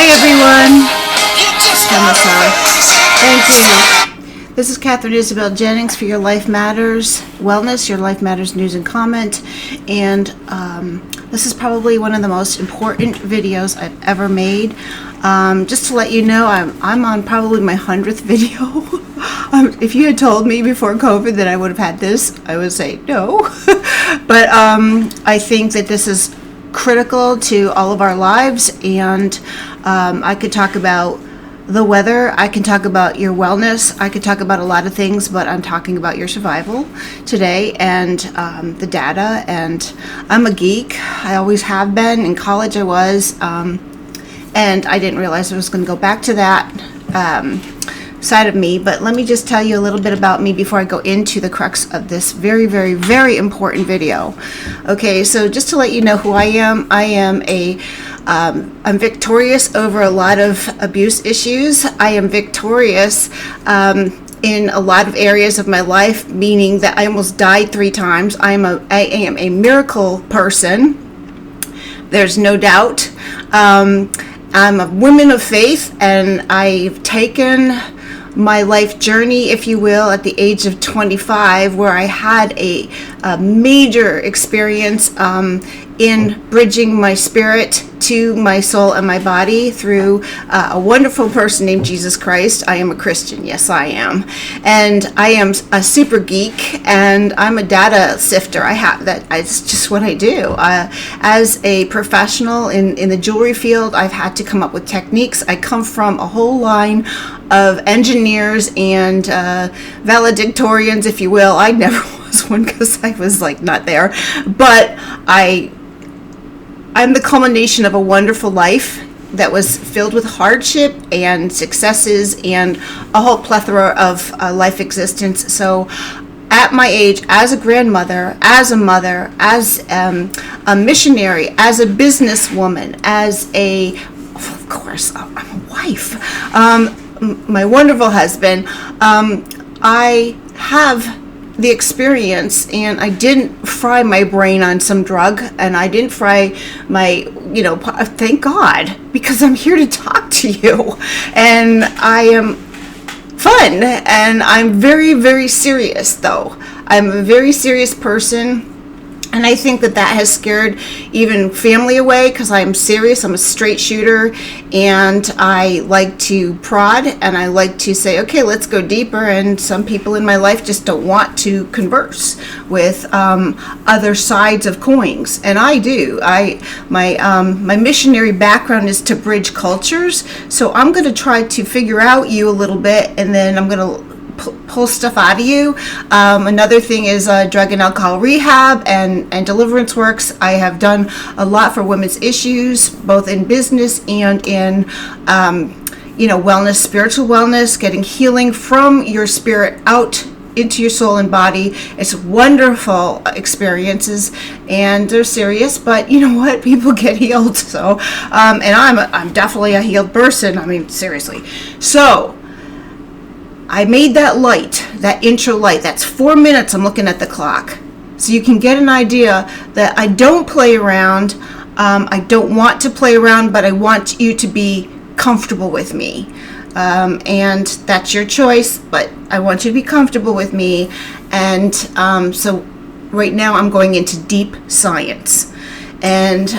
everyone. Turn this off. Thank you. This is Catherine Isabel Jennings for Your Life Matters Wellness, Your Life Matters News and Comment. And this is probably one of the most important videos I've ever made. Just to let you know, I'm on probably my 100th video. If you had told me before COVID that I would have had this, I would say no. But I think that this is critical to all of our lives, and I could talk about the weather, I can talk about your wellness, I could talk about a lot of things, but I'm talking about your survival today and the data. And I'm a geek. I always have been. In college I was, and I didn't realize I was going to go back to that side of me. But let me just tell you a little bit about me before I go into the crux of this very, very, very important video. Okay, so just to let you know who I am I'm victorious over a lot of abuse issues. I am victorious in a lot of areas of my life, meaning that I almost died 3 times. I am a miracle person. There's no doubt. I'm a woman of faith, and I've taken my life journey, if you will, at the age of 25, where I had a major experience in bridging my spirit to my soul and my body through a wonderful person named Jesus Christ. I am a Christian, yes I am, and I am a super geek, and I'm a data sifter. It's just what I do. As a professional in the jewelry field, I've had to come up with techniques. I come from a whole line of engineers and valedictorians, if you will. I never was one because I was not there, but I'm the culmination of a wonderful life that was filled with hardship and successes and a whole plethora of life existence. So at my age, as a grandmother, as a mother, as a missionary, as a businesswoman, of course, I'm a wife, my wonderful husband, I have the experience, and I didn't fry my brain on some drug, and I didn't fry my, thank God, because I'm here to talk to you, and I am fun, and I'm very, very serious, though. I'm a very serious person. And I think that has scared even family away, because I'm serious. I'm a straight shooter, and I like to prod, and I like to say, okay, let's go deeper. And some people in my life just don't want to converse with other sides of coins, and I do. My missionary background is to bridge cultures, so I'm going to try to figure out you a little bit, and then I'm going to pull stuff out of you. Another thing is drug and alcohol rehab and deliverance works. I have done a lot for women's issues, both in business and in wellness, spiritual wellness, getting healing from your spirit out into your soul and body. It's wonderful experiences, and they're serious, but you know what? People get healed. So, and I'm definitely a healed person. I mean, seriously. So I made that intro light. That's 4 minutes. I'm looking at the clock. So you can get an idea that I don't play around. I don't want to play around, but I want you to be comfortable with me. And that's your choice, but I want you to be comfortable with me. And so right now I'm going into deep science. And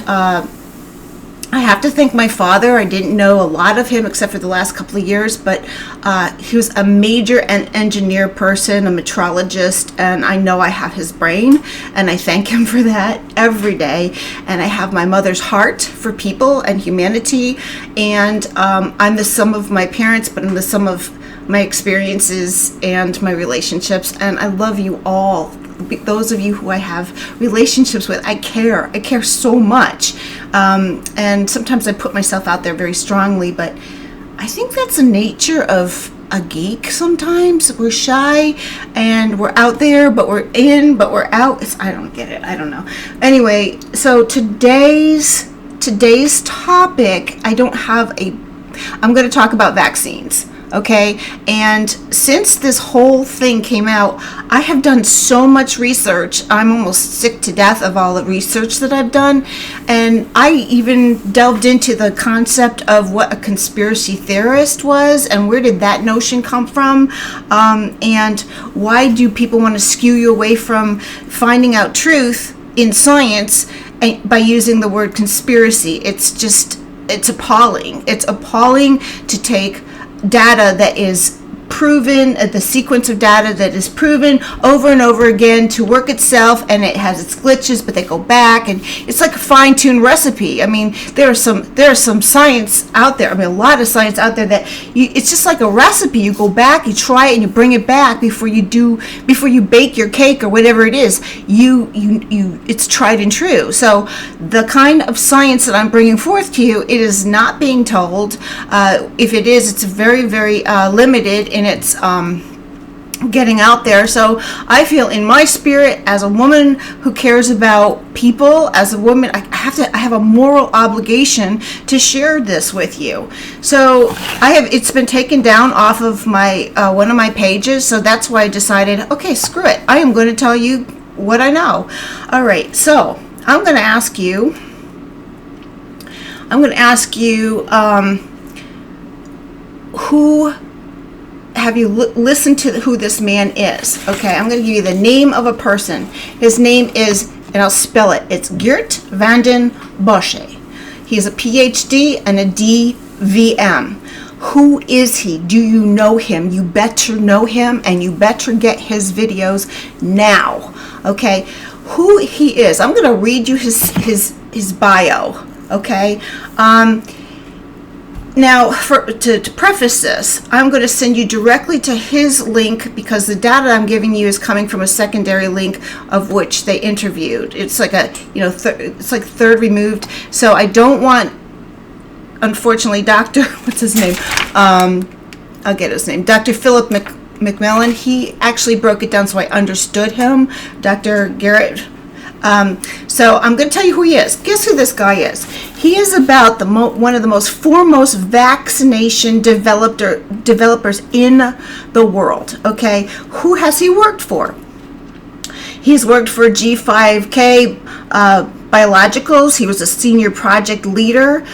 I have to thank my father. I didn't know a lot of him except for the last couple of years, but he was a major engineer person, a metrologist, and I know I have his brain, and I thank him for that every day. And I have my mother's heart for people and humanity, and I'm the sum of my parents, but I'm the sum of my experiences and my relationships, and I love you all. Those of you who I have relationships with, I care so much, and sometimes I put myself out there very strongly, but I think that's the nature of a geek. Sometimes we're shy and we're out there, but we're in, but we're out. I don't get it. I don't know. Anyway, so today's topic, I'm going to talk about vaccines. Okay, and since this whole thing came out, I have done so much research. I'm almost sick to death of all the research that I've done, and I even delved into the concept of what a conspiracy theorist was and where did that notion come from, and why do people want to skew you away from finding out truth in science by using the word conspiracy. It's appalling. It's appalling to take data that is proven, the sequence of data that is proven over and over again to work itself, and it has its glitches, but they go back, and it's like a fine-tuned recipe. I mean, there are some science out there. I mean, a lot of science out there that it's just like a recipe. You go back, you try it, and you bring it back before you bake your cake or whatever it is. It's tried and true. So the kind of science that I'm bringing forth to you, it is not being told. If it is, it's very, very limited in its getting out there. So I feel in my spirit, as a woman who cares about people, as a woman, I have a moral obligation to share this with you. So it's been taken down off of my one of my pages, so that's why I decided, okay, screw it, I am going to tell you what I know. All right, so I'm going to ask you who have you listened to who this man is? Okay, I'm going to give you the name of a person. His name is, and I'll spell it, it's Geert van den Bossche. He's a PhD and a DVM. Who is he? Do you know him? You better know him, and you better get his videos now. Okay, who he is. I'm going to read you his bio. Okay. Now, to preface this, I'm going to send you directly to his link because the data I'm giving you is coming from a secondary link of which they interviewed. It's like it's like third removed. So I don't want, unfortunately, Dr. what's his name? I'll get his name. Dr. Philip McMillan. He actually broke it down so I understood him. Dr. Garrett. So I'm going to tell you who he is. Guess who this guy is? He is about one of the most foremost vaccination developers in the world. Okay, who has he worked for? He's worked for G5K Biologicals. He was a senior project leader.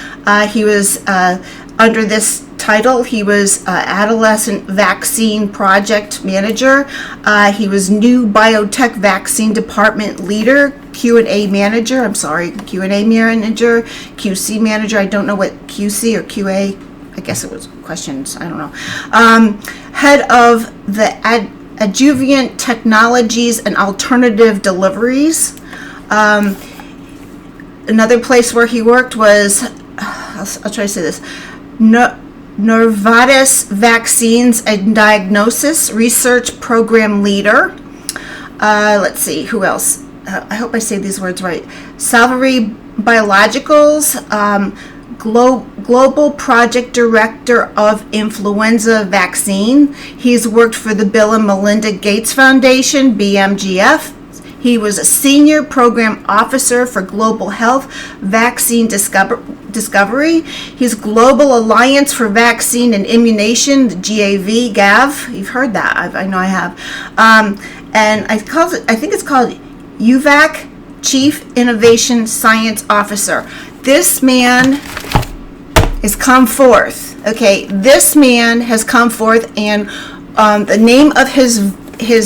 He was under this title, he was adolescent vaccine project manager. He was new biotech vaccine department leader, Q&A manager. Q&A manager, QC manager. I don't know what QC or QA. I guess it was questions. I don't know. Head of the adjuvant technologies and alternative deliveries. Another place where he worked was, I'll try to say this. Novartis Vaccines and Diagnosis Research Program Leader. Let's see, who else? I hope I say these words right. Salvary Biologicals, Global Project Director of Influenza Vaccine. He's worked for the Bill and Melinda Gates Foundation, BMGF. He was a senior program officer for Global Health Vaccine Discovery. He's Global Alliance for Vaccine and Immunization, the GAV. You've heard that. I know I have. And I think it's called UVAC, Chief Innovation Science Officer. This man has come forth. Okay, this man has come forth, and the name of his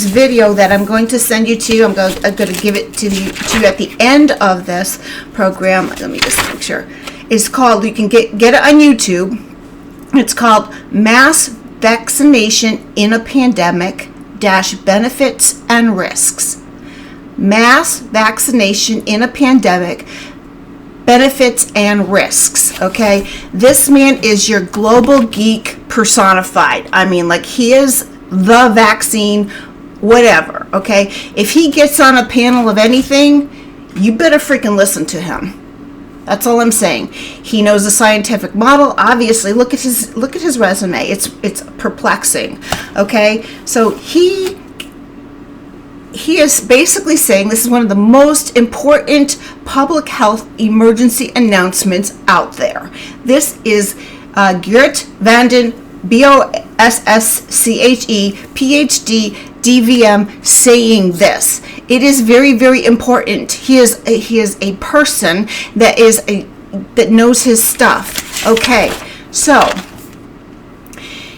video that I'm going to send you to, I'm going to give it to you at the end of this program. Let me just make sure. It's called, you can get it on YouTube. It's called Mass Vaccination in a Pandemic - Benefits and Risks. Mass Vaccination in a Pandemic - Benefits and Risks. Okay, this man is your global geek personified. I mean, like, he is the vaccine, whatever. Okay, if he gets on a panel of anything, you better freaking listen to him. That's all I'm saying. He knows the scientific model. Obviously, look at his resume. It's perplexing. Okay, so he is basically saying this is one of the most important public health emergency announcements out there. This is Geert van den BOSSCHE PhD DVM saying this. It is very, very important. He is a person that knows his stuff. Okay, so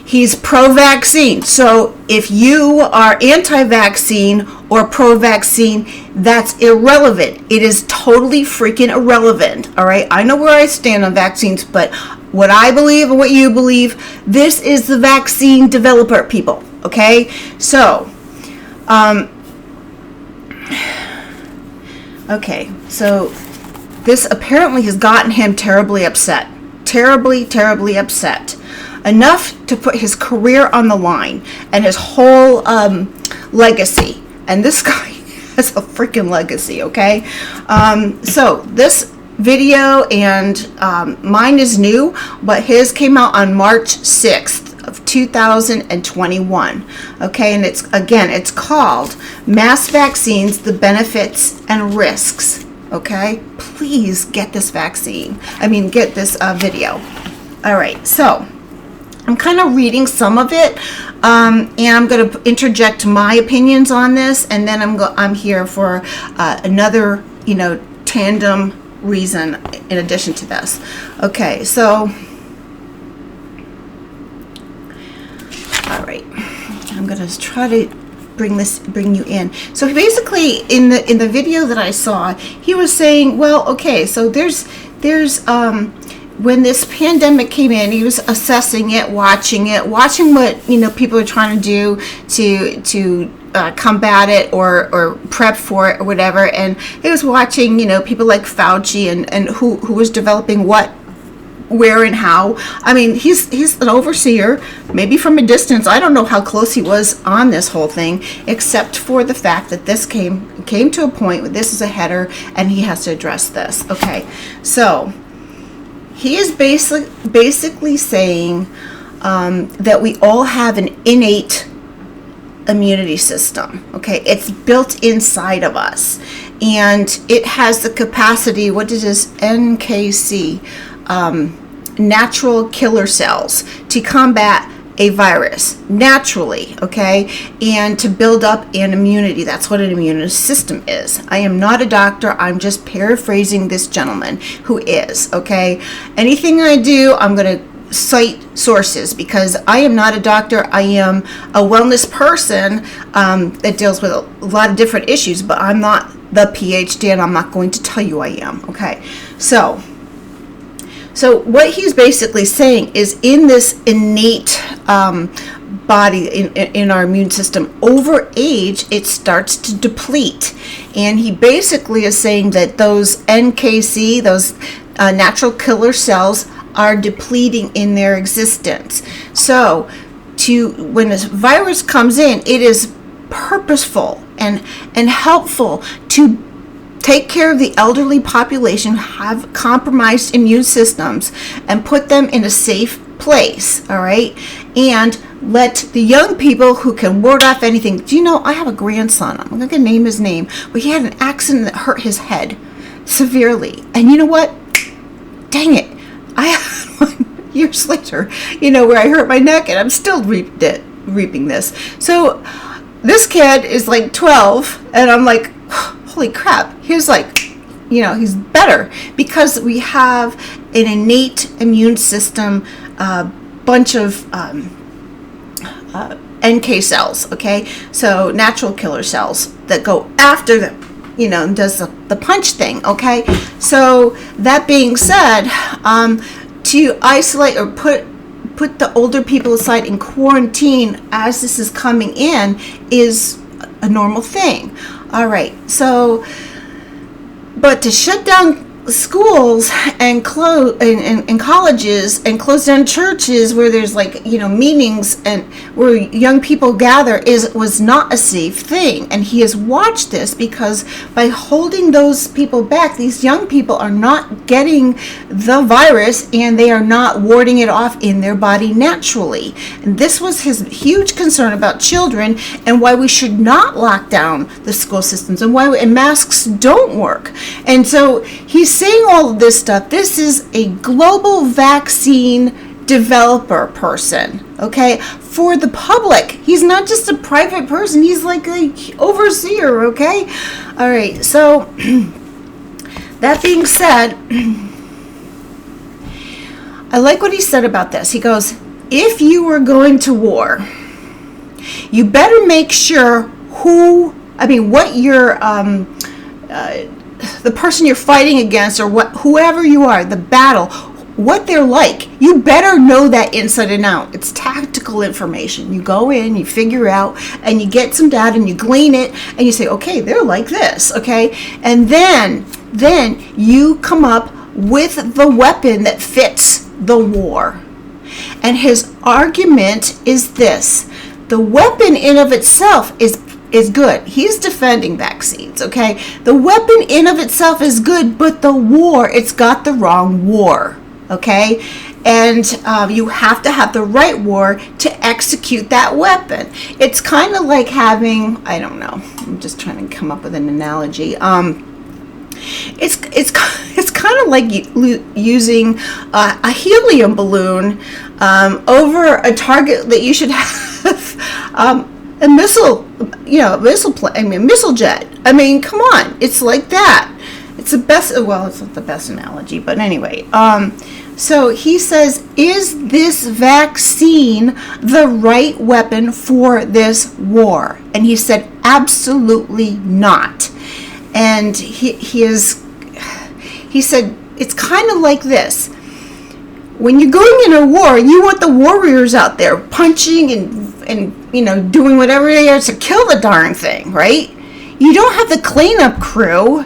he's pro-vaccine. So if you are anti-vaccine or pro-vaccine, that's irrelevant. It is totally freaking irrelevant. All right, I know where I stand on vaccines, but what I believe and what you believe, this is the vaccine developer people. Okay, so so this apparently has gotten him terribly upset. Terribly upset. Enough to put his career on the line and his whole legacy. And this guy has a freaking legacy, okay? So this video, and mine is new, but his came out on March 6th of 2021. Okay, and it's called Mass Vaccines, the Benefits and Risks. Okay, please get this get this video. All right, so I'm kind of reading some of it, and I'm going to interject my opinions on this, and then I'm here for another, tandem reason in addition to this. Okay, so all right, I'm going to try to bring you in. So basically, in the video that I saw, he was saying, well, okay, so there's when this pandemic came in, he was assessing it, watching what people are trying to do to combat it or prep for it or whatever, and he was watching people like Fauci and who was developing what, where, and how. I mean, he's an overseer, maybe from a distance. I don't know how close he was on this whole thing, except for the fact that this came to a point where this is a header and he has to address this. Okay, so he is basically saying that we all have an innate immunity system. Okay, it's built inside of us, and it has the capacity. What is this? NKC, natural killer cells, to combat a virus naturally, okay, and to build up an immunity. That's what an immune system is. I am not a doctor. I'm just paraphrasing this gentleman who is, okay. Anything I do, I'm going to cite sources, because I am not a doctor. I am a wellness person that deals with a lot of different issues, but I'm not the PhD, and I'm not going to tell you I am, okay. So what he's basically saying is, in this innate body, in our immune system, over age, it starts to deplete. And he basically is saying that those NKC, those natural killer cells, are depleting in their existence. So when a virus comes in, it is purposeful and helpful to take care of the elderly population, have compromised immune systems, and put them in a safe place, all right? And let the young people who can ward off anything. Do you know, I have a grandson. I'm not going to name his name, but he had an accident that hurt his head severely. And you know what? Dang it. I had one years later, where I hurt my neck, and I'm still reaping this. So this kid is like 12, and I'm like, holy crap, he's like, he's better, because we have an innate immune system, bunch of NK cells, okay? So natural killer cells that go after them, and does the punch thing, okay? So that being said, to isolate or put the older people aside in quarantine as this is coming in is a normal thing. All right, so, but to shut down schools and close and colleges and close down churches where there's meetings and where young people gather was not a safe thing. And he has watched this, because by holding those people back, these young people are not getting the virus, and they are not warding it off in their body naturally. And this was his huge concern about children, and why we should not lock down the school systems, and why masks don't work. And so he's saying all of this stuff. This is a global vaccine developer person, okay, for the public. He's not just a private person. He's like a overseer, okay? All right, so that being said, I like what he said about this. He goes, if you were going to war, you better make sure what your the person you're fighting against, or whoever you are, the battle, what they're like. You better know that inside and out. It's tactical information. You go in, you figure out, and you get some data, and you glean it, and you say, okay, they're like this, okay? And then you come up with the weapon that fits the war. And his argument is this: the weapon in of itself is good. He's defending vaccines, okay? The weapon in of itself is good, but the war, it's got the wrong war, okay? And you have to have the right war to execute that weapon. It's kind of like having, I don't know, I'm just trying to come up with an analogy. It's kind of like using a helium balloon over a target that you should have a missile jet. I mean, come on, it's like that. It's the best. Well, it's not the best analogy, but anyway. So he says, is this vaccine the right weapon for this war? And he said, absolutely not. And he said, it's kind of like this. When you're going in a war, you want the warriors out there punching and doing whatever they are to kill the darn thing, right? You don't have the cleanup crew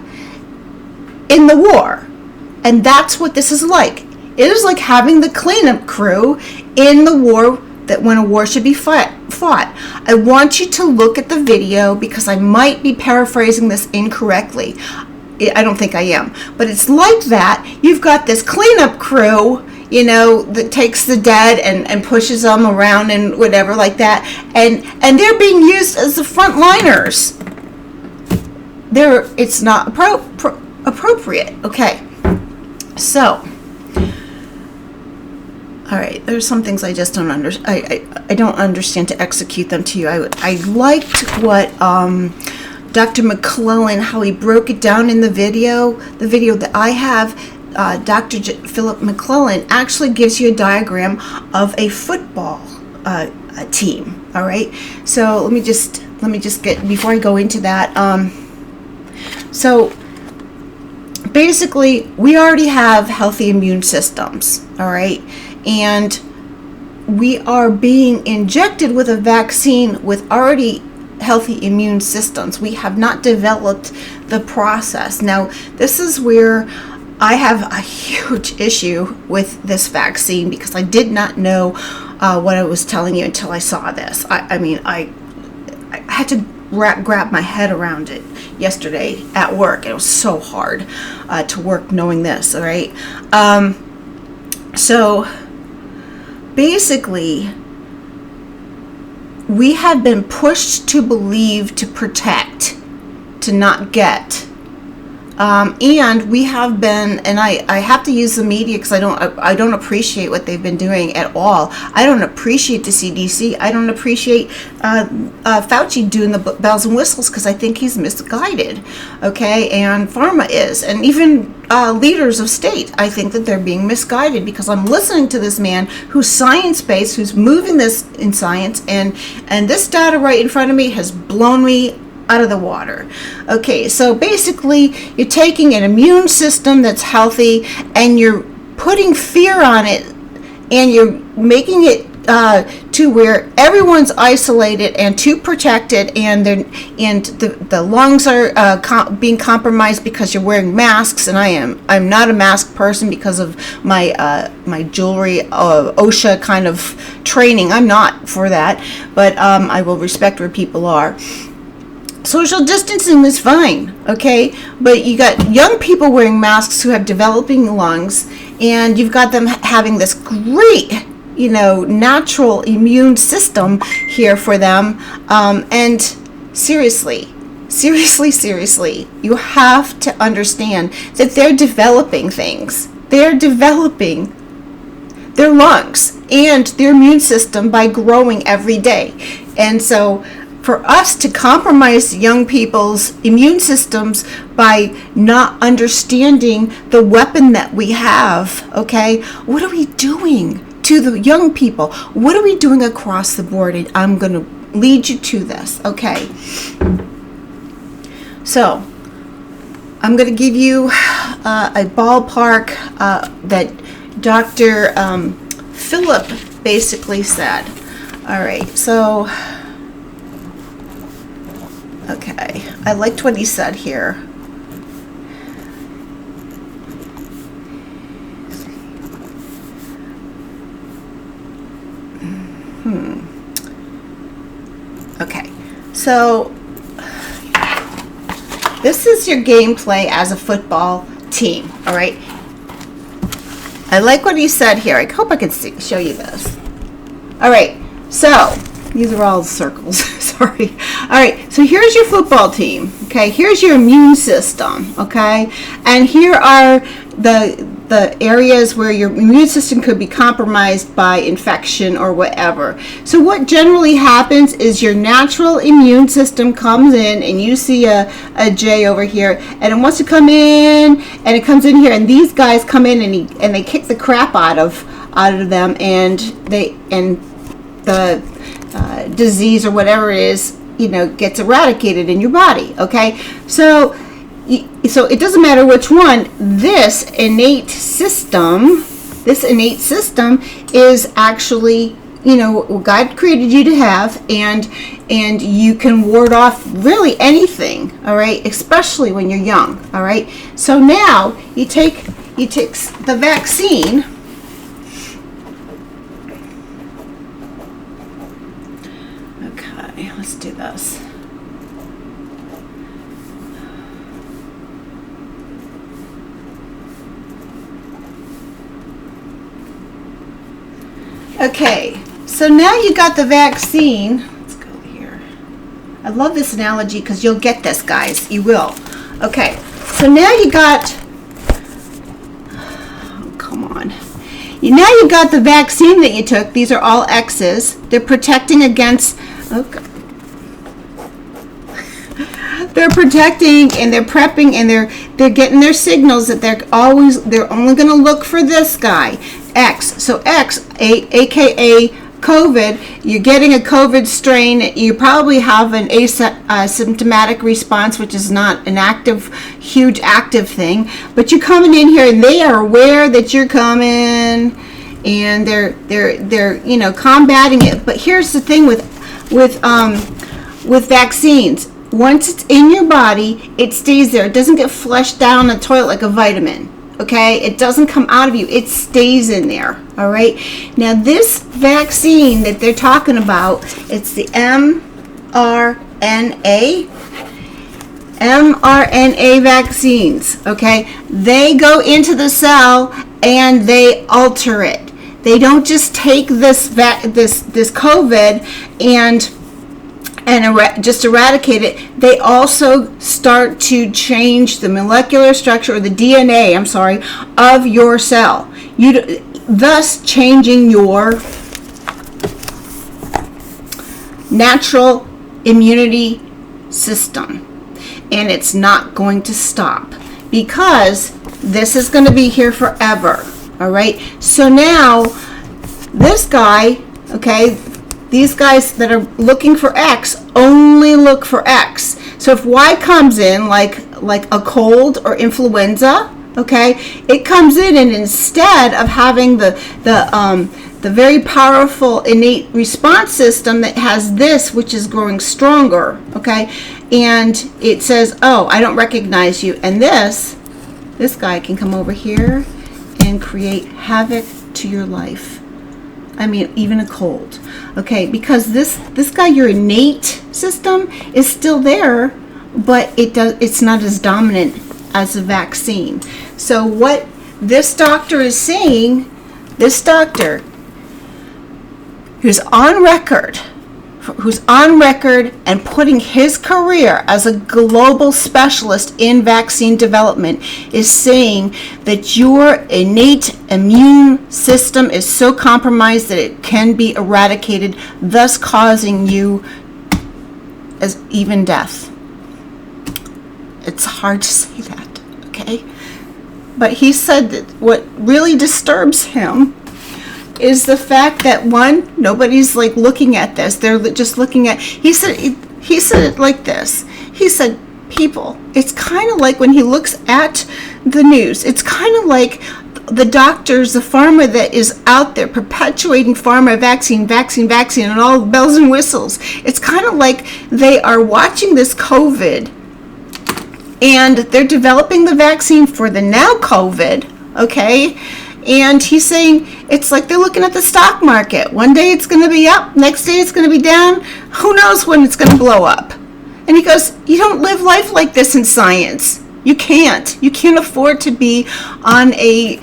in the war. And that's what this is like. It is like having the cleanup crew in the war, that when a war should be fought. I want you to look at the video, because I might be paraphrasing this incorrectly. I don't think I am. But it's like that. You've got this cleanup crew, that takes the dead and pushes them around and whatever like that. And they're being used as the frontliners. It's not appropriate. Okay. So, all right, there's some things I just don't understand. I don't understand to execute them to you. I liked what Dr. McClellan, how he broke it down in the video that I have. Dr. Philip McClellan actually gives you a diagram of a football team. All right, so let me just get, before I go into that. So basically, we already have healthy immune systems. All right. And we are being injected with a vaccine with already healthy immune systems. We have not developed the process. Now, this is where I have a huge issue with this vaccine, because I did not know what I was telling you until I saw this. I had to grab my head around it yesterday at work. It was so hard to work knowing this, all right? So basically, we have been pushed to believe, to protect, to not get. And we have been, and I have to use the media because I don't appreciate what they've been doing at all. I don't appreciate the CDC. I don't appreciate Fauci doing the bells and whistles, because I think he's misguided. Okay, and pharma is, and even leaders of state, I think that they're being misguided, because I'm listening to this man who's science-based, who's moving this in science, and this data right in front of me has blown me out of the water. Okay, so basically, you're taking an immune system that's healthy, and you're putting fear on it, and you're making it to where everyone's isolated and too protected, and the lungs are being compromised because you're wearing masks. And I'm not a mask person because of my jewelry OSHA kind of training. I'm not for that, but I will respect where people are. Social distancing is fine, okay? But you got young people wearing masks who have developing lungs, and you've got them having this great, natural immune system here for them. And seriously, you have to understand that they're developing things. They're developing their lungs. and their immune system by growing every day. And so for us to compromise young people's immune systems by not understanding the weapon that we have, okay, what are we doing to the young people? What are we doing across the board? And I'm going to lead you to this, okay? So I'm going to give you a ballpark that Dr. Philip basically said. All right, so okay, I liked what he said here. Okay, so this is your gameplay as a football team, all right? I like what he said here. I hope I can show you this. All right, so these are all circles. Sorry. All right, so here's your football team. Okay, here's your immune system. Okay, and here are the areas where your immune system could be compromised by infection or whatever. So what generally happens is your natural immune system comes in, and you see a J over here, and it wants to come in, and it comes in here, and these guys come in and they kick the crap out of them, and the disease or whatever it is, gets eradicated in your body. Okay, so it doesn't matter which one. This innate system is actually, what God created you to have, and you can ward off really anything. All right, especially when you're young. All right, so now he takes the vaccine. Okay, let's do this. Okay, so now you got the vaccine. Let's go here. I love this analogy because you'll get this, guys. You will. Okay, so now you got, come on. Now you got the vaccine that you took. These are all X's. They're protecting against, okay. They're protecting, and they're prepping, and they're getting their signals that they're only going to look for this guy, X. So X, aka COVID, you're getting a COVID strain. You probably have an asymptomatic response, which is not an huge active thing. But you're coming in here, and they are aware that you're coming, and they're combating it. But here's the thing with vaccines. Once it's in your body, it stays there. It doesn't get flushed down the toilet like a vitamin. Okay, it doesn't come out of you. It stays in there. All right. Now this vaccine that they're talking about, it's the mRNA vaccines. Okay, they go into the cell and they alter it. They don't just take this COVID and just eradicate it. They also start to change the molecular structure, or the DNA, of your cell. Thus changing your natural immunity system. And it's not going to stop, because this is going to be here forever. All right. So now this guy, okay, these guys that are looking for X only look for X. So if Y comes in like a cold or influenza, okay, it comes in, and instead of having the very powerful innate response system that has this, which is growing stronger, okay, and it says, oh, I don't recognize you, and this guy can come over here and create havoc to your life. I mean, even a cold. Okay, because this guy, your innate system is still there, but it's not as dominant as a vaccine. So what this doctor is saying, this doctor who's on record and putting his career as a global specialist in vaccine development, is saying that your innate immune system is so compromised that it can be eradicated, thus causing you as even death. It's hard to say that, okay? But he said that what really disturbs him is the fact that, one, nobody's like looking at this. They're just looking at, he said it like this. He said, people, it's kind of like when he looks at the news, it's kind of like the doctors, the pharma that is out there perpetuating pharma, vaccine, and all the bells and whistles. It's kind of like they are watching this COVID and they're developing the vaccine for the now COVID, okay? And he's saying it's like they're looking at the stock market. One day it's going to be up, next day it's going to be down. Who knows when it's going to blow up? And he goes, you don't live life like this in science. You can't. You can't afford to be on a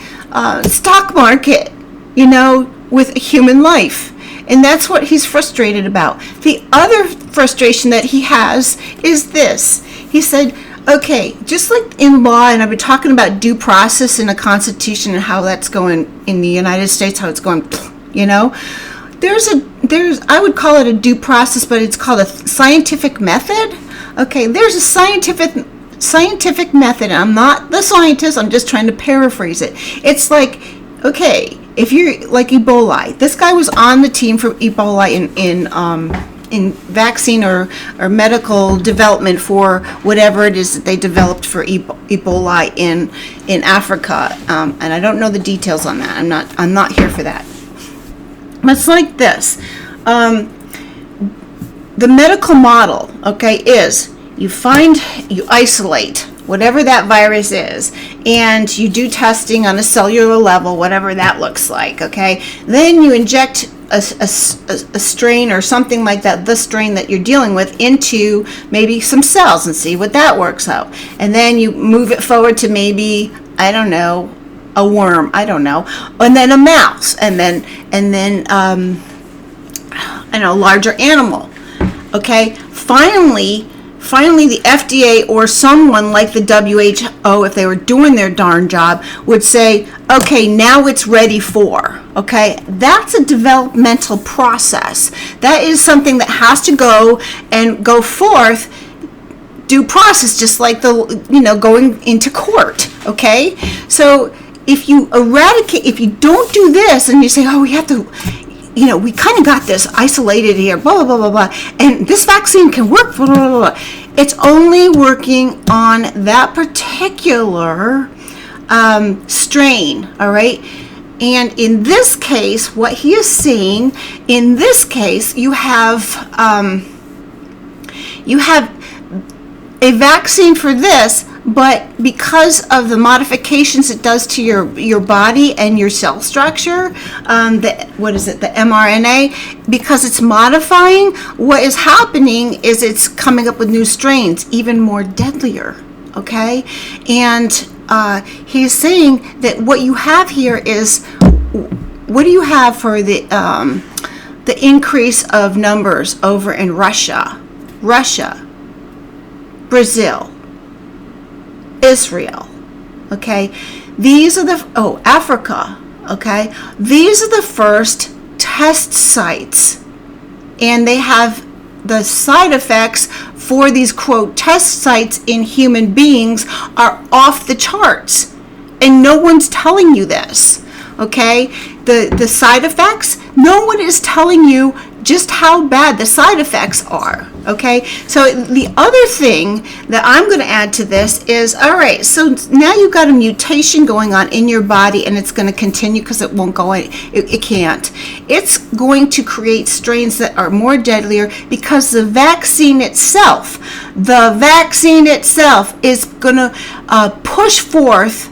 stock market, with a human life. And that's what he's frustrated about. The other frustration that he has is this. He said, okay, just like in law, and I've been talking about due process in the Constitution and how that's going in the United States, how it's going, there's I would call it a due process, but it's called a scientific method. Okay, there's a scientific method. I'm not the scientist, I'm just trying to paraphrase it. It's like, okay, if you're like Ebola, this guy was on the team for Ebola in vaccine or medical development for whatever it is that they developed for Ebola in Africa, and I don't know the details on that. I'm not here for that. But it's like this. The medical model, okay, is you isolate whatever that virus is, and you do testing on a cellular level, whatever that looks like, okay? Then you inject a strain or something like that, the strain that you're dealing with, into maybe some cells and see what that works out. And then you move it forward to maybe, I don't know, a worm, I don't know, and then a mouse, and then a larger animal. Okay, finally the FDA or someone like the WHO, if they were doing their darn job, would say, okay, now it's ready for, okay? That's a developmental process. That is something that has to go forth due process, just like going into court, okay? So if you don't do this and you say, oh, we have to, we kind of got this isolated here, blah, blah, blah, blah, blah, and this vaccine can work, blah, blah, blah, blah. It's only working on that particular strain, all right? And in this case, what he is saying, in this case, you have a vaccine for this, but because of the modifications it does to your body and your cell structure, the mRNA, because it's modifying, what is happening is it's coming up with new strains, even more deadlier, okay? And he's saying that what you have here is, what do you have for the increase of numbers over in Russia, Brazil, Israel, okay? These are Africa, okay? These are the first test sites, and they have the side effects for these, quote, test sites in human beings are off the charts, and no one's telling you this, okay? The side effects, no one is telling you just how bad the side effects are, okay? So the other thing that I'm going to add to this is, all right, so now you've got a mutation going on in your body, and it's going to continue because it won't go in, it can't. It's going to create strains that are more deadlier because the vaccine itself is going to push forth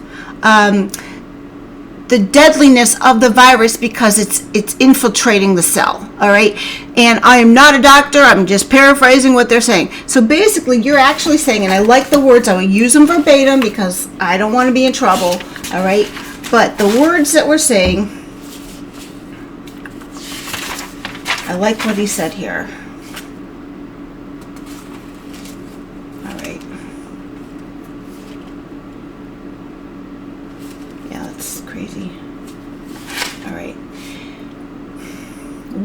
the deadliness of the virus because it's infiltrating the cell, all right? And I am not a doctor, I'm just paraphrasing what they're saying. So basically, you're actually saying, and I like the words, I will use them verbatim because I don't want to be in trouble, all right? But the words that we're saying, I like what he said here. All right. Yeah, that's crazy.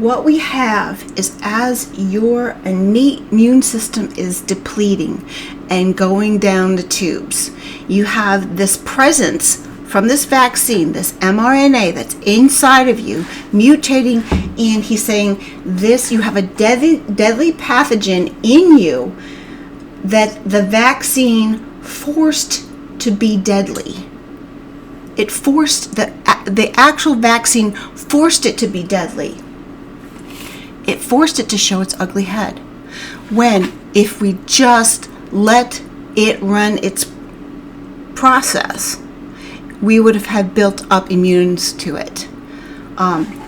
what we have is, as your innate immune system is depleting and going down the tubes, you have this presence from this vaccine, this mRNA that's inside of you, mutating, and he's saying this, you have a deadly pathogen in you that the vaccine forced to be deadly. It forced, the actual vaccine forced it to be deadly. It forced it to show its ugly head. When, if we just let it run its process, we would have had built up immunities to it.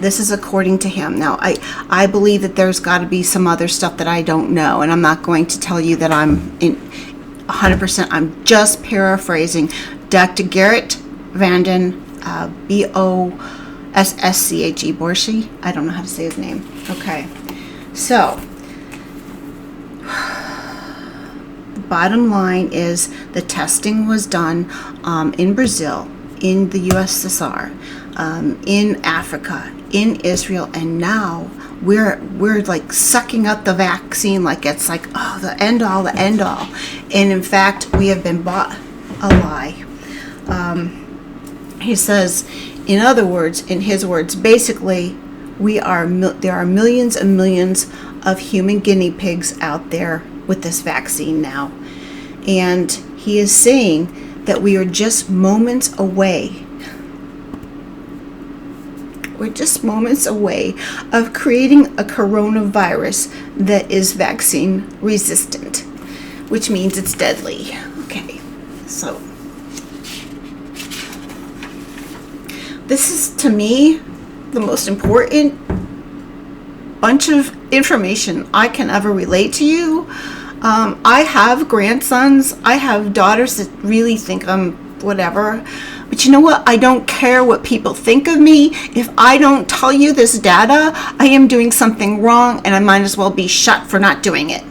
This is according to him. Now, I believe that there's got to be some other stuff that I don't know, and I'm not going to tell you that I'm in 100%. I'm just paraphrasing Dr. Garrett Vanden, Bossche, Borsche. I don't know how to say his name. Okay, so the bottom line is the testing was done in Brazil, in the USSR, in Africa, in Israel, and now we're like sucking up the vaccine like it's like, oh, the end all. And in fact, we have been bought a lie. He says, in other words, in his words, basically, there are millions and millions of human guinea pigs out there with this vaccine now. And he is saying that we are just moments away. We're just moments away of creating a coronavirus that is vaccine resistant, which means it's deadly. Okay, so this is, to me, the most important bunch of information I can ever relate to you. I have grandsons. I have daughters that really think I'm whatever. But you know what? I don't care what people think of me. If I don't tell you this data, I am doing something wrong, and I might as well be shot for not doing it.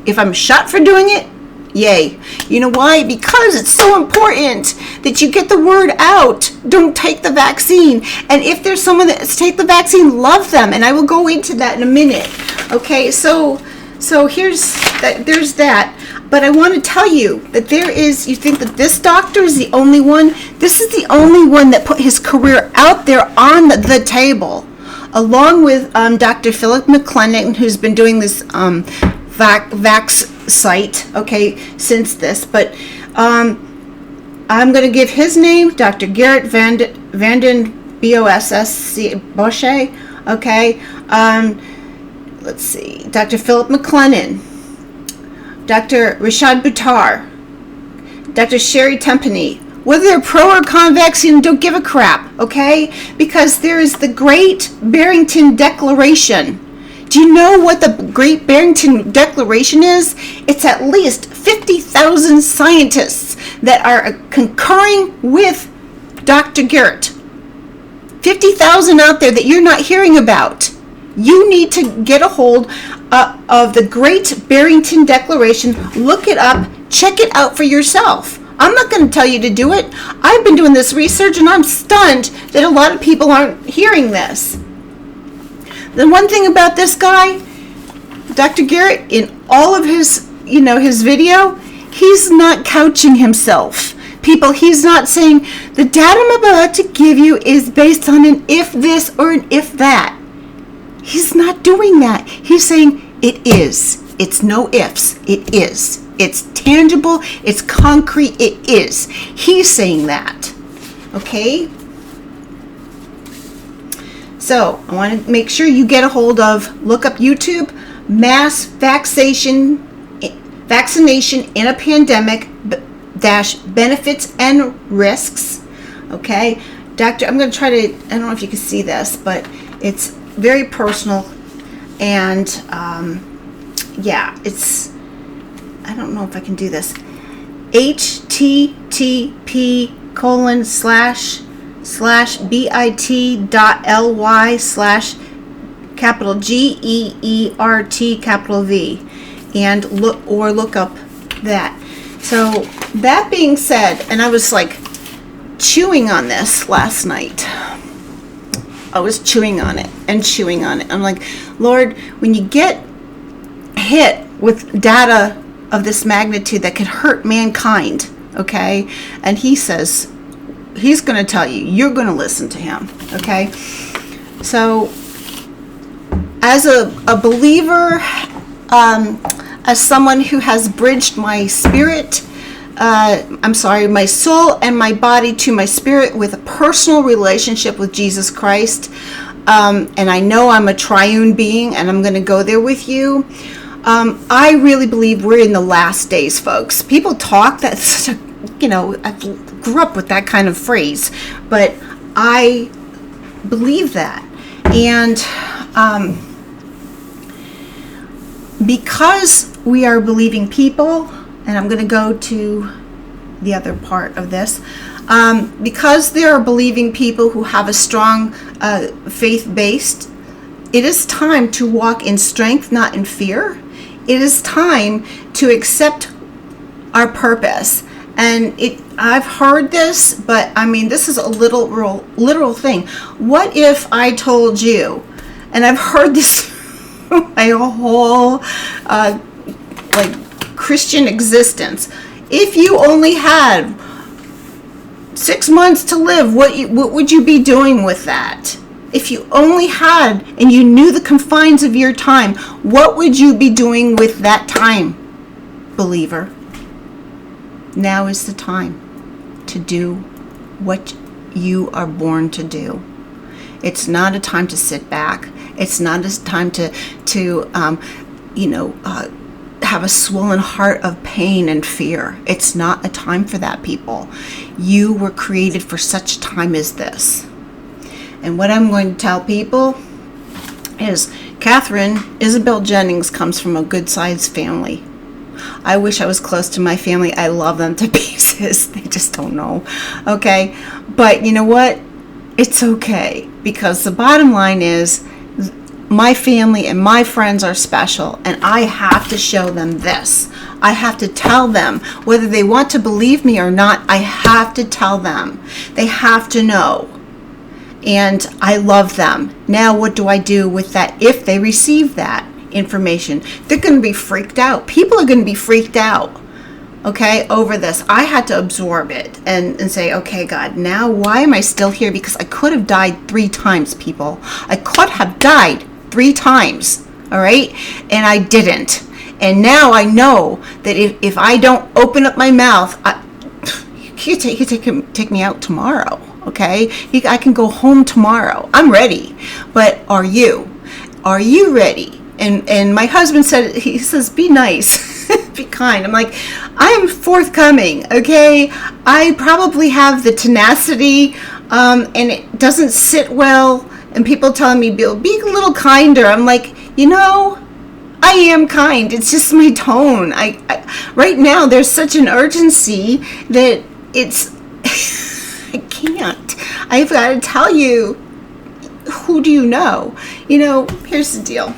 If I'm shot for doing it, yay. You know why? Because it's so important that you get the word out. Don't take the vaccine. And if there's someone that's take the vaccine, love them. And I will go into that in a minute. Okay, so there's that. But I want to tell you that you think that this doctor is the only one. This is the only one that put his career out there on the table, along with Dr. Philip McClellan, who's been doing this Vax site, okay, since this. But I'm going to give his name, Dr. Garrett Vanden, Bossche, okay. Let's see, Dr. Philip McClellan, Dr. Rashad Buttar, Dr. Sherry Tempany. Whether they're pro or con vaccine, don't give a crap, okay? Because there is the Great Barrington Declaration. Do you know what the Great Barrington Declaration is? It's at least 50,000 scientists that are concurring with Dr. Garrett. 50,000 out there that you're not hearing about. You need to get a hold of the Great Barrington Declaration. Look it up. Check it out for yourself. I'm not going to tell you to do it. I've been doing this research, and I'm stunned that a lot of people aren't hearing this. The one thing about this guy, Dr. Garrett, in all of his, his video, he's not couching himself. People, he's not saying, the data I'm about to give you is based on an if this or an if that. He's not doing that. He's saying it is. It's no ifs. It is. It's tangible. It's concrete. It is. He's saying that. Okay? So, I want to make sure you get a hold of, look up YouTube, mass vaccination in a pandemic dash benefits and risks. Okay? I'm going to try to, I don't know if you can see this, but it's very personal, and it's, I don't know if I can do this, http://bit.ly/GEERT and look up that. So that being said, and I was like chewing on this last night, I was chewing on it and chewing on it. I'm like, Lord, when you get hit with data of this magnitude that could hurt mankind, okay? And he says, he's going to tell you, you're going to listen to him, okay? So as a believer, as someone who has bridged my spirit, my soul and my body to my spirit with a personal relationship with Jesus Christ, and I know I'm a triune being, and I'm going to go there with you. I really believe we're in the last days, folks. People talk, that's such a, I grew up with that kind of phrase, but I believe that. And because we are believing people, and I'm going to go to the other part of this, because there are believing people who have a strong faith-based, it is time to walk in strength, not in fear. It is time to accept our purpose. And I've heard this, but I mean, this is a literal thing. What if I told you, and I've heard this my whole Christian existence, if you only had 6 months to live, what would you be doing with that? If you only had, and you knew the confines of your time, what would you be doing with that time, believer? Now is the time to do what you are born to do. It's not a time to sit back. It's not a time to have a swollen heart of pain and fear. It's not a time for that, people. You were created for such time as this. And what I'm going to tell people is Catherine Isabel Jennings comes from a good-sized family. I wish I was close to my family. I love them to pieces. They just don't know. Okay? But you know what? It's okay. Because the bottom line is my family and my friends are special. And I have to show them this. I have to tell them. Whether they want to believe me or not, I have to tell them. They have to know. And I love them. Now what do I do with that if they receive that information? They're going to be freaked out. People are going to be freaked out, okay, over this. I had to absorb it and say, okay, God, now why am I still here? Because I could have died 3 times, people. I could have died 3 times, all right? And I didn't. And now I know that if I don't open up my mouth, he can take me out tomorrow. Okay, I can go home tomorrow. I'm ready. But are you? Are you ready? And my husband he says, be nice, be kind. I'm like, I am forthcoming. Okay, I probably have the tenacity, and it doesn't sit well. And people telling me, Bill, be a little kinder. I'm like, I am kind. It's just my tone. I right now there's such an urgency that it's. I can't. I've got to tell you, who do you know? Here's the deal.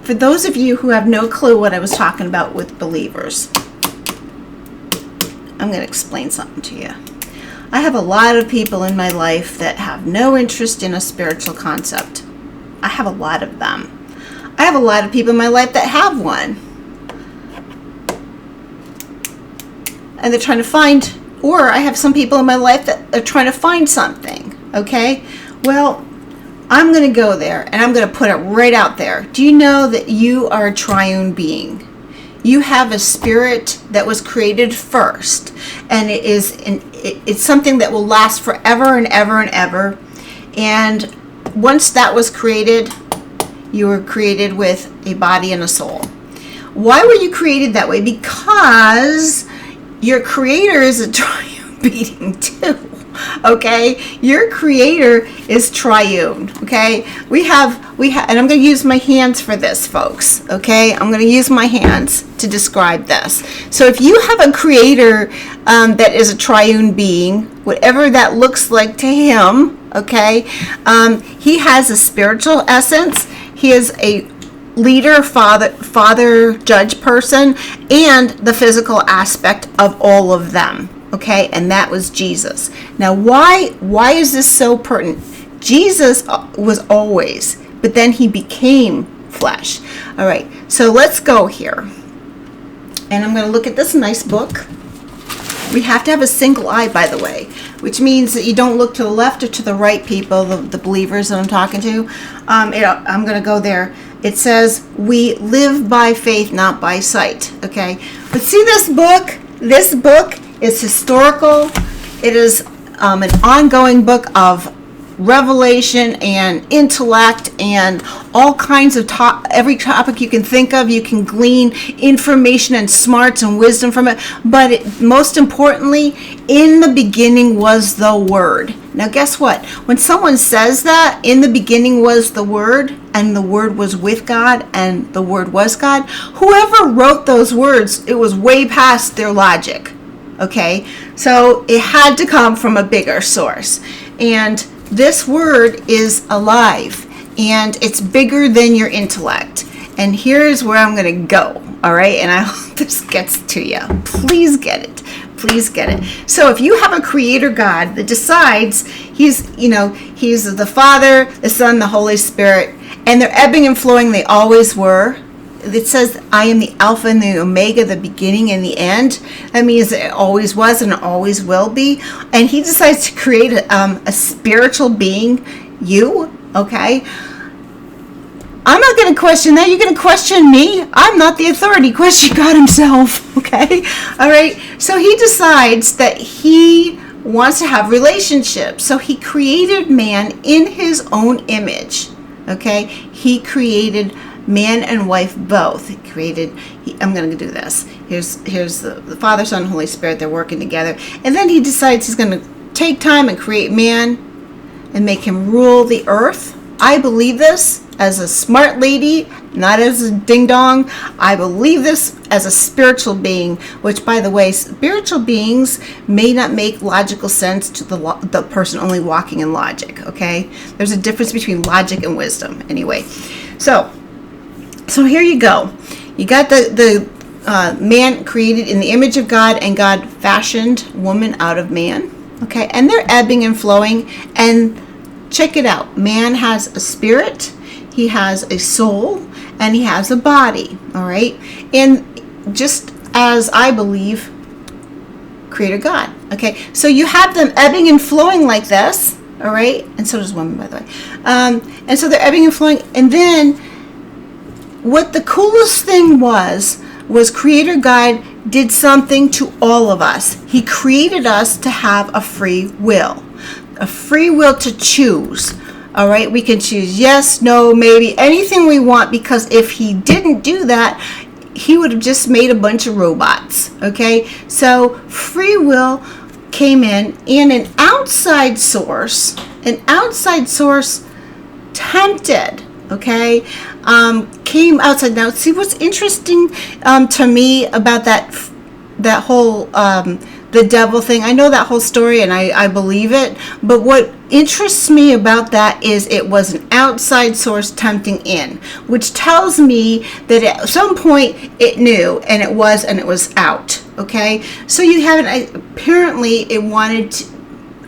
For those of you who have no clue what I was talking about with believers, I'm going to explain something to you. I have a lot of people in my life that have no interest in a spiritual concept. I have a lot of them. I have a lot of people in my life that have one. And they're trying to find, or I have some people in my life that are trying to find something, okay? Well, I'm going to go there, and I'm going to put it right out there. Do you know that you are a triune being? You have a spirit that was created first, and it's something that will last forever and ever and ever. And once that was created, you were created with a body and a soul. Why were you created that way? Because your creator is a triune being too, okay? Your creator is triune, okay? We have, and I'm going to use my hands for this, folks, okay? I'm going to use my hands to describe this. So if you have a creator that is a triune being, whatever that looks like to him, okay? He has a spiritual essence. He is a leader, father, judge person, and the physical aspect of all of them. okay, and that was Jesus. Now, why is this so pertinent? Jesus was always, but then he became flesh. All right, so let's go here. And I'm going to look at this nice book. We have to have a single eye, by the way, which means that you don't look to the left or to the right, people, the believers that I'm talking to. I'm going to go there. It says, we live by faith, not by sight, okay? But see this book? This book is historical. It is an ongoing book of revelation and intellect and all kinds of every topic you can think of. You can glean information and smarts and wisdom from it. But most importantly, in the beginning was the Word. Now guess what? When someone says that, in the beginning was the Word, and the Word was with God, and the Word was God, whoever wrote those words, it was way past their logic. Okay? So it had to come from a bigger source. And this word is alive, and it's bigger than your intellect. And here's where I'm going to go, all right? And I hope this gets to you. Please get it. Please get it. So if you have a creator God that decides he's the Father, the Son, the Holy Spirit, and they're ebbing and flowing, they always were. It says, I am the Alpha and the Omega, the beginning and the end. That means it always was and it always will be. And he decides to create a spiritual being, you, okay? I'm not going to question that. You're going to question me. I'm not the authority. Question God himself, okay? All right? So he decides that he wants to have relationships. So he created man in his own image, okay? He created man and wife both. I'm going to do this. Here's the Father, Son, Holy Spirit. They're working together. And then he decides he's going to take time and create man and make him rule the earth. I believe this as a smart lady, not as a ding-dong. I believe this as a spiritual being, which, by the way, spiritual beings may not make logical sense to the person only walking in logic, okay? There's a difference between logic and wisdom. Anyway, so here you go. You got the man created in the image of God, and God fashioned woman out of man. Okay, and they're ebbing and flowing. And check it out. Man has a spirit, he has a soul, and he has a body. All right, and just as I believe, Creator God. Okay, so you have them ebbing and flowing like this. All right, and so does woman, by the way. And so they're ebbing and flowing, and then what the coolest thing was Creator God did something to all of us. He created us to have a free will to choose. All right, we can choose yes, no, maybe, anything we want, because if he didn't do that, he would have just made a bunch of robots. Okay, so free will came in, and an outside source tempted, okay, came outside. Now, see what's interesting to me about that whole the devil thing. I know that whole story, and I believe it. But what interests me about that is it was an outside source tempting in, which tells me that at some point it knew, and it was out. Okay, so you have apparently it wanted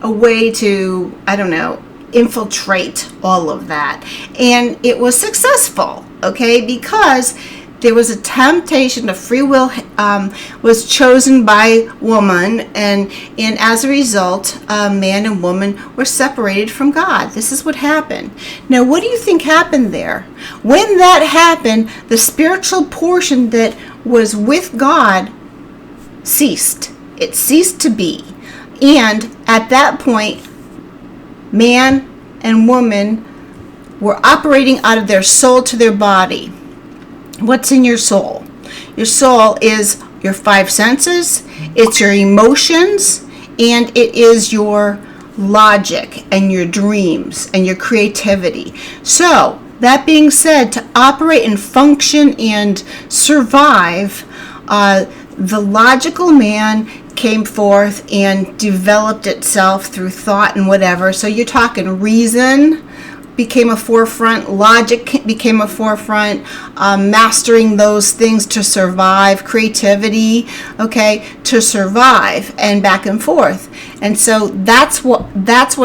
a way to, I don't know, infiltrate all of that, and it was successful, okay, because there was a temptation. The free will was chosen by woman, and as a result, man and woman were separated from God. This is what happened. Now, what do you think happened there? When that happened, the spiritual portion that was with God ceased. It ceased to be, and at that point, man and woman were operating out of their soul to their body. What's in your soul? Your soul is your five senses, it's your emotions, and it is your logic and your dreams and your creativity. So, that being said, to operate and function and survive, the logical man came forth and developed itself through thought and whatever. So you're talking reason, became a forefront, logic became a forefront, mastering those things to survive, creativity, okay, to survive, and back and forth. And so that's what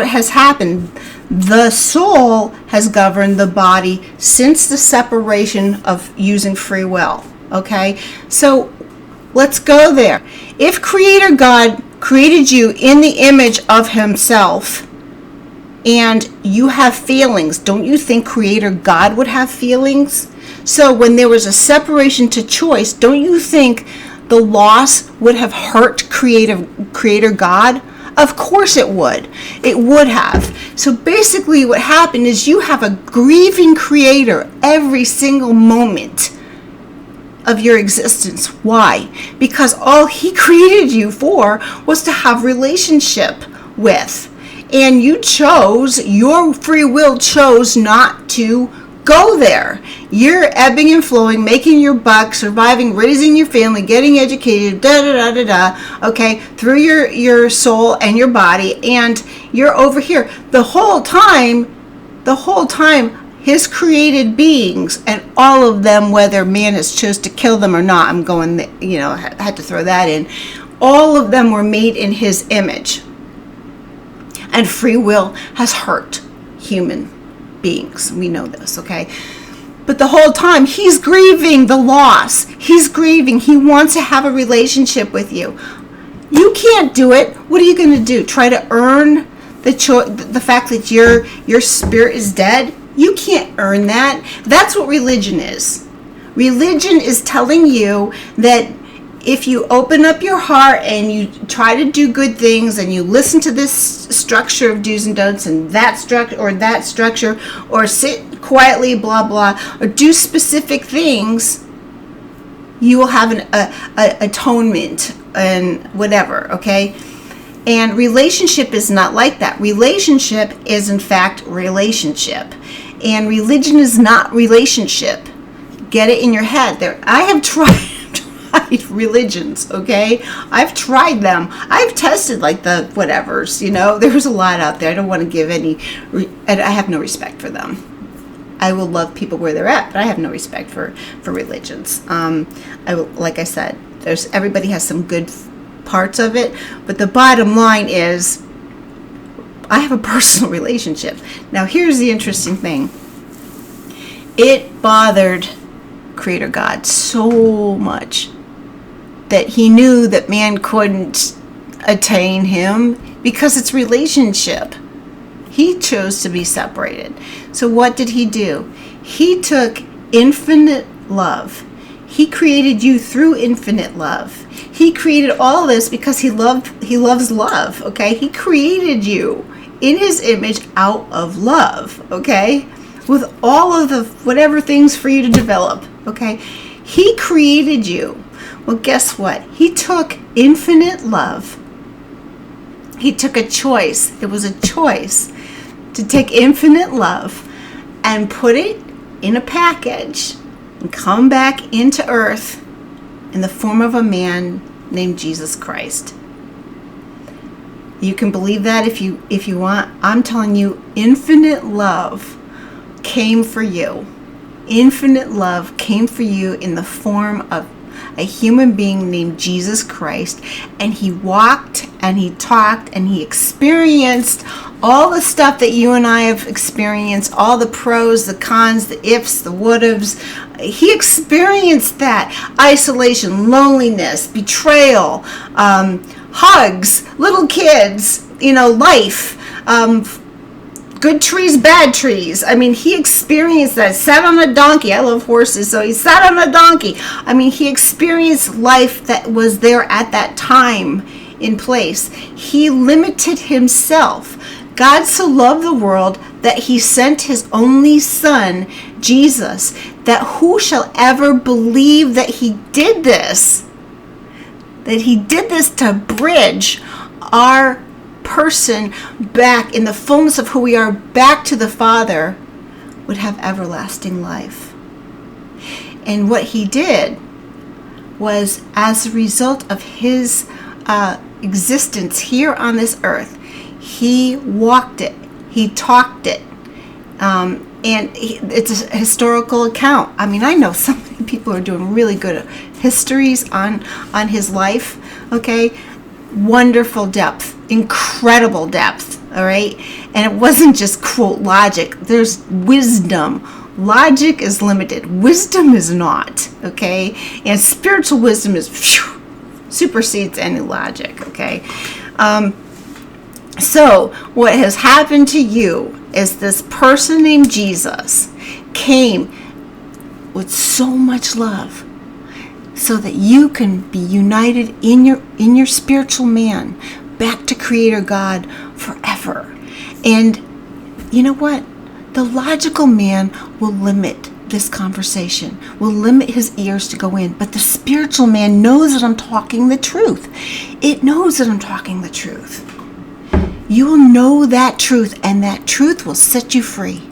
has happened. The soul has governed the body since the separation of using free will. Okay, so let's go there. If Creator God created you in the image of Himself, and you have feelings, don't you think Creator God would have feelings? So when there was a separation to choice, don't you think the loss would have hurt Creator God? Of course it would. It would have. So basically what happened is you have a grieving Creator every single moment of your existence. Why? Because all He created you for was to have relationship with. And you chose, your free will chose not to go there. You're ebbing and flowing, making your buck, surviving, raising your family, getting educated, okay, through your soul and your body, and you're over here. The whole time, His created beings, and all of them, whether man has chose to kill them or not, I'm going, I had to throw that in, all of them were made in His image. And free will has hurt human beings. We know this, okay? But the whole time, He's grieving the loss. He's grieving. He wants to have a relationship with you. You can't do it. What are you going to do? Try to earn the fact that your spirit is dead? You can't earn that. That's what religion is. Religion is telling you that if you open up your heart and you try to do good things and you listen to this structure of do's and don'ts and that structure, or sit quietly, blah, blah, or do specific things, you will have an atonement and whatever, okay? And relationship is not like that. Relationship is, in fact, relationship. And religion is not relationship. Get it in your head. I have tried religions, okay? I've tried them. I've tested like the whatevers, There's a lot out there. I don't want to give any, and I have no respect for them. I will love people where they're at, but I have no respect for religions. Like I said, everybody has some good parts of it, but the bottom line is I have a personal relationship. Now, here's the interesting thing. It bothered Creator God so much that He knew that man couldn't attain Him because it's relationship. He chose to be separated. So what did He do? He took infinite love. He created you through infinite love. He created all this because He loves love, okay? He created you in His image out of love, okay? With all of the whatever things for you to develop, okay? He created you. Well, guess what? He took infinite love. He took a choice. It was a choice to take infinite love and put it in a package and come back into earth in the form of a man named Jesus Christ. You can believe that if you want. I'm telling you, infinite love came for you. Infinite love came for you in the form of a human being named Jesus Christ, and He walked and He talked and He experienced all the stuff that you and I have experienced, all the pros, the cons, the ifs, the would'ves. He experienced that. Isolation, loneliness, betrayal, hugs, little kids, life, good trees, bad trees. I mean, He experienced that. Sat on a donkey. I love horses, so He sat on a donkey. I mean, He experienced life that was there at that time in place. He limited Himself. God so loved the world that He sent His only Son, Jesus, that who shall ever believe that He did this? That He did this to bridge our person back in the fullness of who we are, back to the Father, would have everlasting life. And what He did was, as a result of His existence here on this earth, He walked it, He talked it, It's a historical account. I mean, I know so many people are doing really good histories on his life. Okay, wonderful depth, incredible depth. All right, and it wasn't just quote logic. There's wisdom. Logic is limited. Wisdom is not. Okay, and spiritual wisdom is supersedes any logic. Okay. So what has happened to you is this person named Jesus came with so much love so that you can be united in your spiritual man back to Creator God forever. And you know what? The logical man will limit this conversation, will limit his ears to go in, but the spiritual man knows that I'm talking the truth. It knows that I'm talking the truth. You will know that truth, and that truth will set you free.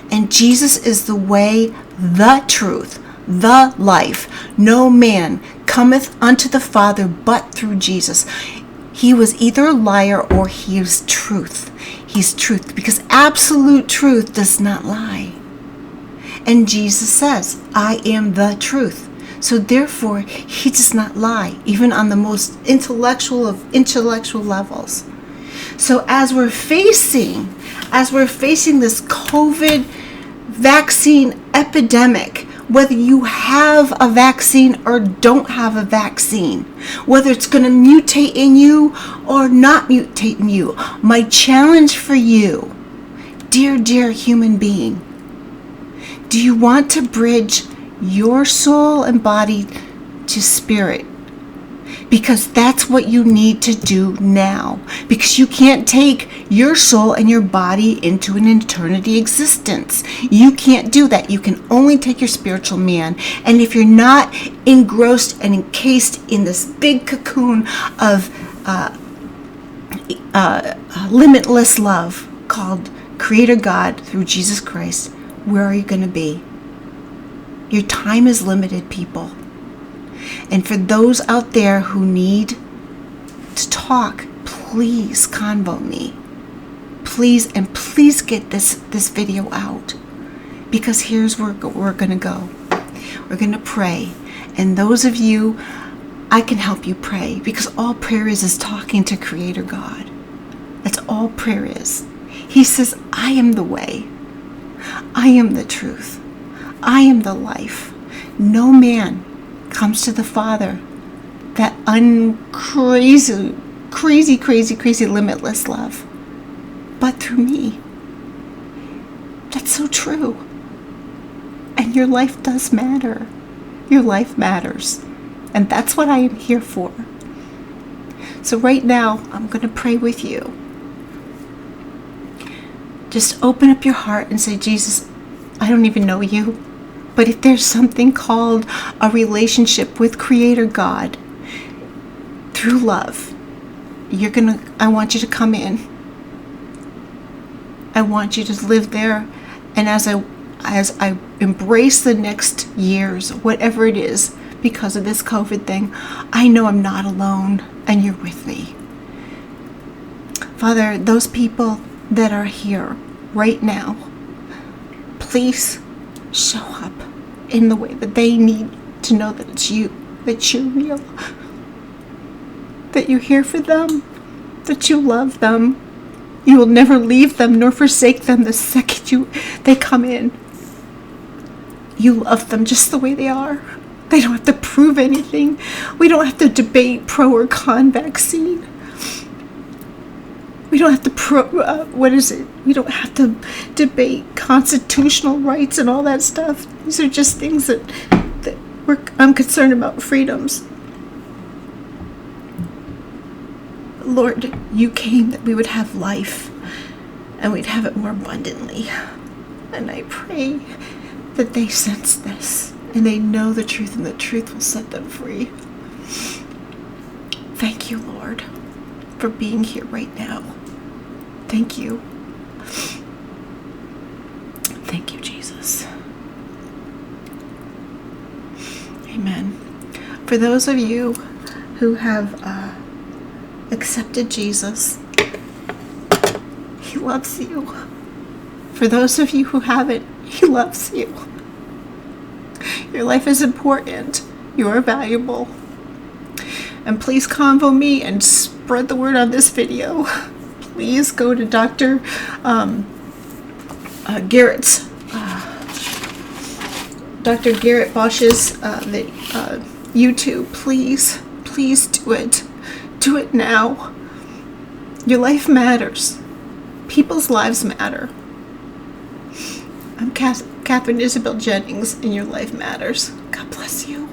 And Jesus is the way, the truth, the life. No man cometh unto the Father but through Jesus. He was either a liar or he is truth. He's truth, because absolute truth does not lie. And Jesus says, I am the truth. So therefore, he does not lie, even on the most intellectual of intellectual levels. So as we're facing this COVID vaccine epidemic, whether you have a vaccine or don't have a vaccine, whether it's going to mutate in you or not mutate in you, my challenge for you, dear human being, do you want to bridge your soul and body to spirit? Because that's what you need to do now. Because you can't take your soul and your body into an eternity existence. You can't do that. You can only take your spiritual man. And if you're not engrossed and encased in this big cocoon of limitless love called Creator God through Jesus Christ, where are you going to be? Your time is limited, people. And for those out there who need to talk, please convo me. Please get this video out. Because here's where we're going to go. We're going to pray. And those of you, I can help you pray. Because all prayer is talking to Creator God. That's all prayer is. He says, I am the way. I am the truth. I am the life. No man comes to the Father, that crazy, limitless love, but through me. That's so true. And your life does matter. Your life matters. And that's what I am here for. So right now, I'm going to pray with you. Just open up your heart and say, Jesus, I don't even know you. But if there's something called a relationship with Creator God through love, I want you to come in. I want you to live there. And as I embrace the next years, whatever it is, because of this COVID thing, I know I'm not alone and you're with me. Father, those people that are here right now, please show up in the way that they need to know that it's you, that you're real, that you're here for them, that you love them. You will never leave them nor forsake them the second they come in. You love them just the way they are. They don't have to prove anything. We don't have to debate pro or con vaccine. We don't have to we don't have to debate constitutional rights and all that stuff. These are just things that I'm concerned about, freedoms. Lord, you came that we would have life and we'd have it more abundantly. And I pray that they sense this and they know the truth, and the truth will set them free. Thank you, Lord, for being here right now. Thank you. Thank you, Jesus. Amen. For those of you who have accepted Jesus, He loves you. For those of you who haven't, he loves you. Your life is important. You are valuable. And please convo me and spread the word on this video. Please go to Dr. Garrett's, Dr. Garrett Bosch's YouTube. Please do it. Do it now. Your life matters. People's lives matter. I'm Catherine Isabel Jennings, and your life matters. God bless you.